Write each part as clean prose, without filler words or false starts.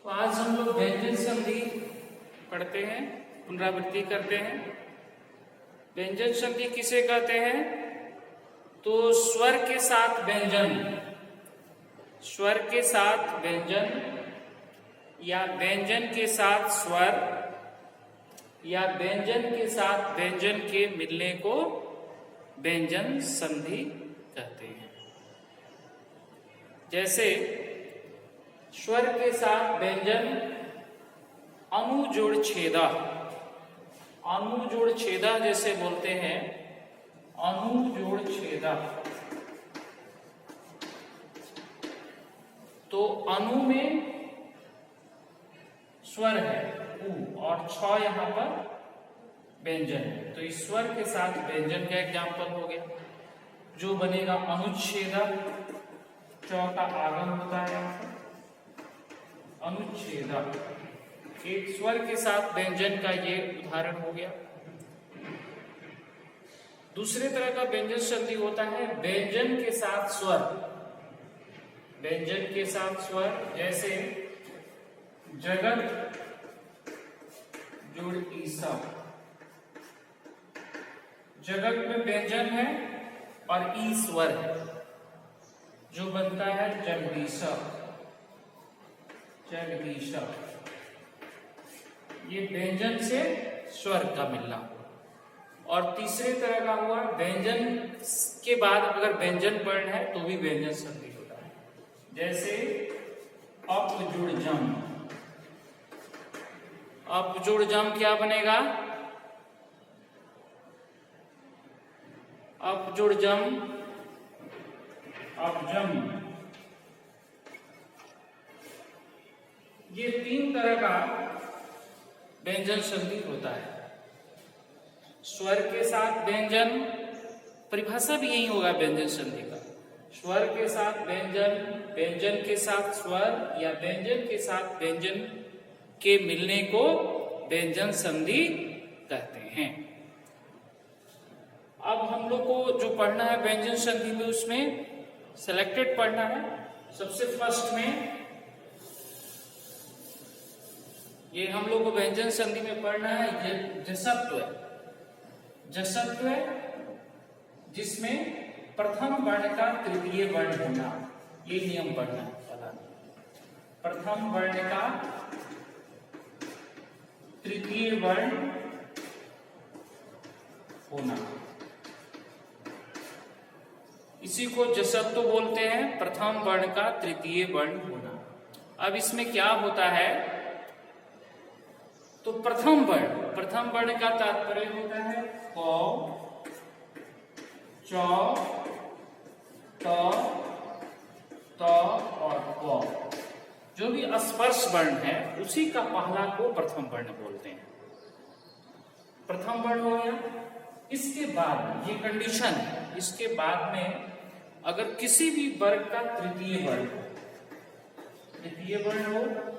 तो आज हम लोग व्यंजन संधि पढ़ते हैं, पुनरावृत्ति करते हैं। व्यंजन संधि किसे कहते हैं? तो स्वर के साथ व्यंजन, स्वर के साथ व्यंजन या व्यंजन के साथ स्वर या व्यंजन के साथ व्यंजन के मिलने को व्यंजन संधि कहते हैं। जैसे स्वर के साथ व्यंजन अनुजोड़ छेदा, अनुजोड़ छेदा जैसे बोलते हैं, अनुजोड़ छेदा। तो अनु में स्वर है उ और छ यहां पर व्यंजन है, तो इस स्वर के साथ व्यंजन का एग्जाम्पल हो गया जो बनेगा अनुच्छेदा। च का आगम होता है यहां पर अनुच्छेदा, एक स्वर के साथ व्यंजन का ये उदाहरण हो गया। दूसरे तरह का व्यंजन संधि होता है व्यंजन के साथ स्वर, व्यंजन के साथ स्वर। जैसे जगत जोड़ ईसा, जगत में व्यंजन है और ई स्वर है जो बनता है जगदीशा, जगदीशा। ये व्यंजन से स्वर का मिलना। और तीसरे तरह का हुआ व्यंजन के बाद अगर व्यंजन वर्ण है तो भी व्यंजन संधि होता है। जैसे अपजुड़ जम, अपजुड़ जम क्या बनेगा? अपजुड़ जम, अपजम। ये तीन तरह का व्यंजन संधि होता है। स्वर के साथ व्यंजन, परिभाषा भी यही होगा व्यंजन संधि का। स्वर के साथ व्यंजन, व्यंजन के साथ स्वर या व्यंजन के साथ व्यंजन के मिलने को व्यंजन संधि कहते हैं। अब हम लोग को जो पढ़ना है व्यंजन संधि में, उसमें सिलेक्टेड पढ़ना है। सबसे फर्स्ट में ये हम लोग को व्यंजन संधि में पढ़ना है ये जसत्व, जसत्व जिसमें प्रथम वर्ण का तृतीय वर्ण होना, ये नियम पढ़ना है। प्रथम वर्ण का तृतीय वर्ण होना, इसी को जसत्व बोलते हैं, प्रथम वर्ण का तृतीय वर्ण होना। अब इसमें क्या होता है? तो प्रथम वर्ण का तात्पर्य होता है क, च, त, और प। जो भी स्पर्श वर्ण है उसी का पहला को प्रथम वर्ण बोलते हैं। प्रथम वर्ण हो गया। इसके बाद ये कंडीशन है, इसके बाद में अगर किसी भी वर्ग का तृतीय वर्ण हो, तृतीय वर्ण हो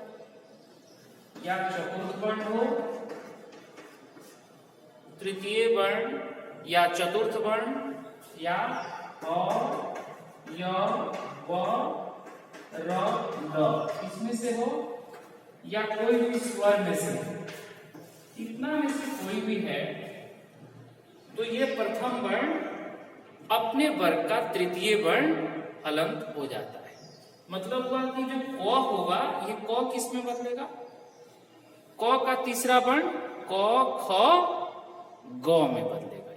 या चतुर्थ वर्ण हो, तृतीय वर्ण या चतुर्थ वर्ण या अ, य, व, र, ल, इसमें से हो या कोई भी स्वर में से, इतना में से कोई भी है, तो ये प्रथम वर्ण अपने वर्ग का तृतीय वर्ण हलंत हो जाता है। मतलब हुआ कि जो क होगा, ये क किस में बदलेगा? क का तीसरा वर्ण क, ख, ग में बदलेगा।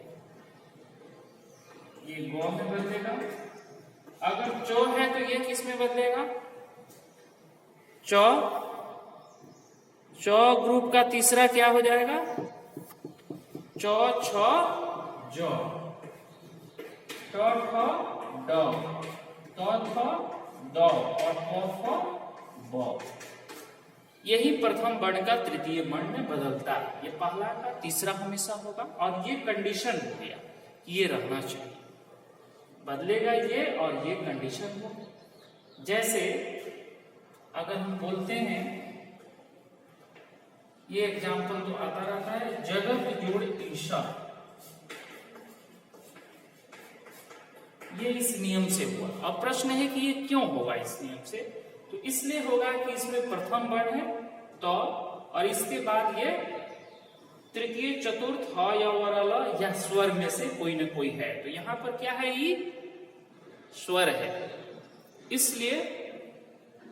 ये ग में बदलेगा। अगर चौ है तो ये किस में बदलेगा? चौ, चौ ग्रुप का तीसरा क्या हो जाएगा? चौ, छ, ज, ट, ठ, ड, त, थ, द और प, फ, ब। यही प्रथम वर्ण का तृतीय वर्ण में बदलता है। ये पहला का तीसरा हमेशा होगा और ये कंडीशन हो गया, ये रहना चाहिए। बदलेगा ये और ये कंडीशन हो। जैसे अगर हम बोलते हैं, ये एग्जाम्पल तो आता रहता है, जगत जोड़ ईशा, ये इस नियम से हुआ। अब प्रश्न है कि ये क्यों होगा इस नियम से? तो इसलिए होगा कि इसमें प्रथम वर्ण है तो, और इसके बाद ये तृतीय चतुर्थ ह या व र ल या स्वर में से कोई न कोई है। तो यहाँ पर क्या है, ये स्वर है, इसलिए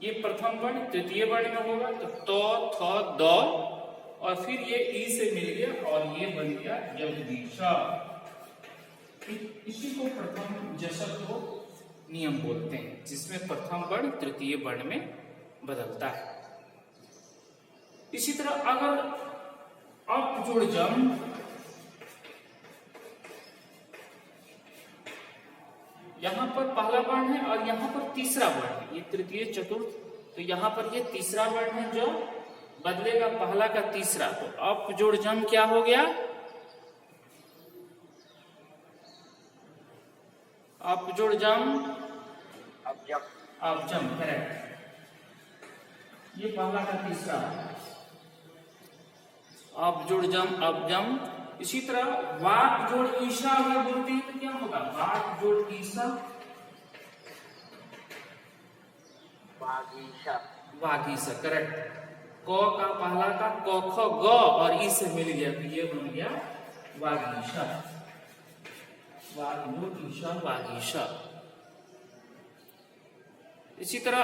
ये प्रथम वर्ण तृतीय वर्ण में होगा। तो थ द, और फिर ये ई से मिल गया और ये बन गया जगदीश। इसी को प्रथम जसत्व नियम बोलते हैं, जिसमें प्रथम वर्ण तृतीय वर्ण में बदलता है। इसी तरह अगर अप जोड़ जम, यहां पर पहला वर्ण है और यहां पर तीसरा वर्ण है, ये तृतीय चतुर्थ, तो यहां पर ये तीसरा वर्ण है जो बदलेगा पहला का तीसरा। तो अप जोड़ जम क्या हो गया, अप जोड़ जम अब जम, करेक्ट, ये पहला का तीसरा, अब जोड़ जम अब जम। इसी तरह वाक जोड़ ईशा अगर बोलते हैं तो क्या होगा, वाक जोड़ ईशा वागीशा, करेक्ट। क का पहला का क ख ग और ई से मिल गया तो ये बन गया वागीशा, वाक जोड़ ईशा वागीशा। इसी तरह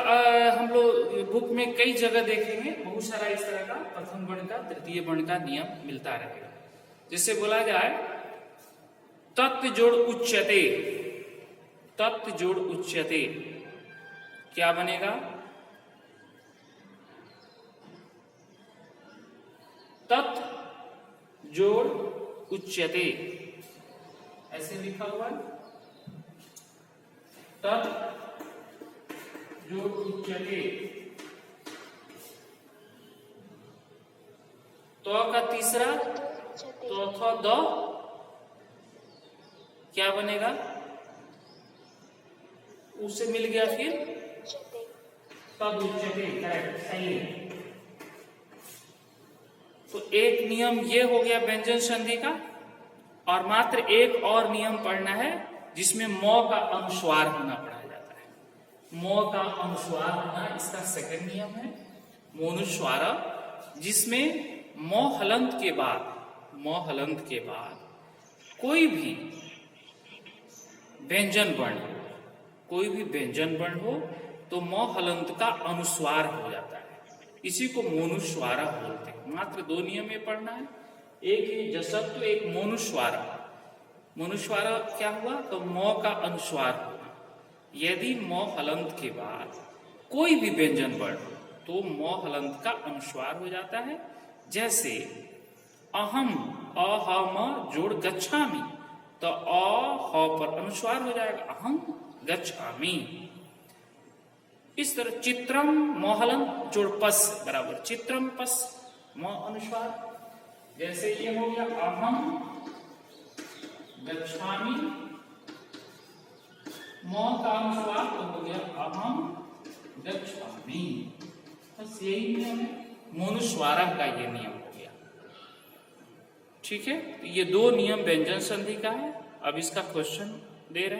हम लोग बुक में कई जगह देखेंगे, बहुत सारा इस तरह का प्रथम वर्ण का तृतीय वर्ण का नियम मिलता रहेगा। जिससे बोला जाए तत् जोड़ उच्यते, तत् जोड़ उच्यते क्या बनेगा, तत् जोड़ उच्यते, ऐसे लिखा हुआ है, तत् जोड़ उच्यते। तो का तीसरा तो द क्या बनेगा, उससे मिल गया फिर तद उच्यते, करेक्ट, सही है। तो एक नियम ये हो गया व्यंजन संधि का, और मात्र एक और नियम पढ़ना है जिसमें म का अनुस्वार होना पढ़ाया जाता है। म का अनुस्वार होना इसका सेकंड नियम है, मोनुस्वार, जिसमें म हलंत के बाद, म हलंत के बाद कोई भी व्यंजन वर्ण, कोई भी व्यंजन वर्ण हो तो म हलंत का अनुस्वार हो जाता है, इसी को मोनुस्वारा बोलते हैं। मात्र दो नियम में पढ़ना है, एक ही जसत्व, एक मोनुस्वारा। मोनुस्वारा क्या हुआ, तो म का अनुस्वार होना। यदि म हलंत के बाद कोई भी व्यंजन वर्ण तो म हलंत का अनुस्वार हो जाता है। जैसे अहम, अ ह म जोड़ गच्छामि, तो अ ह पर अनुस्वार हो जाएगा, अहम गच्छामि। इस तरह चित्रम मोहलम जोड़ पस बराबर चित्रम पस म अनुस्वार, जैसे ये हो गया अहम गच्छामि, म का अनुस्वार तो हो गया अहम गच्छामि। बस यही नियम है, मोनुस्वारम का ये नियम हो गया। ठीक है, तो ये दो नियम व्यंजन संधि का है। अब इसका क्वेश्चन दे रहे हैं।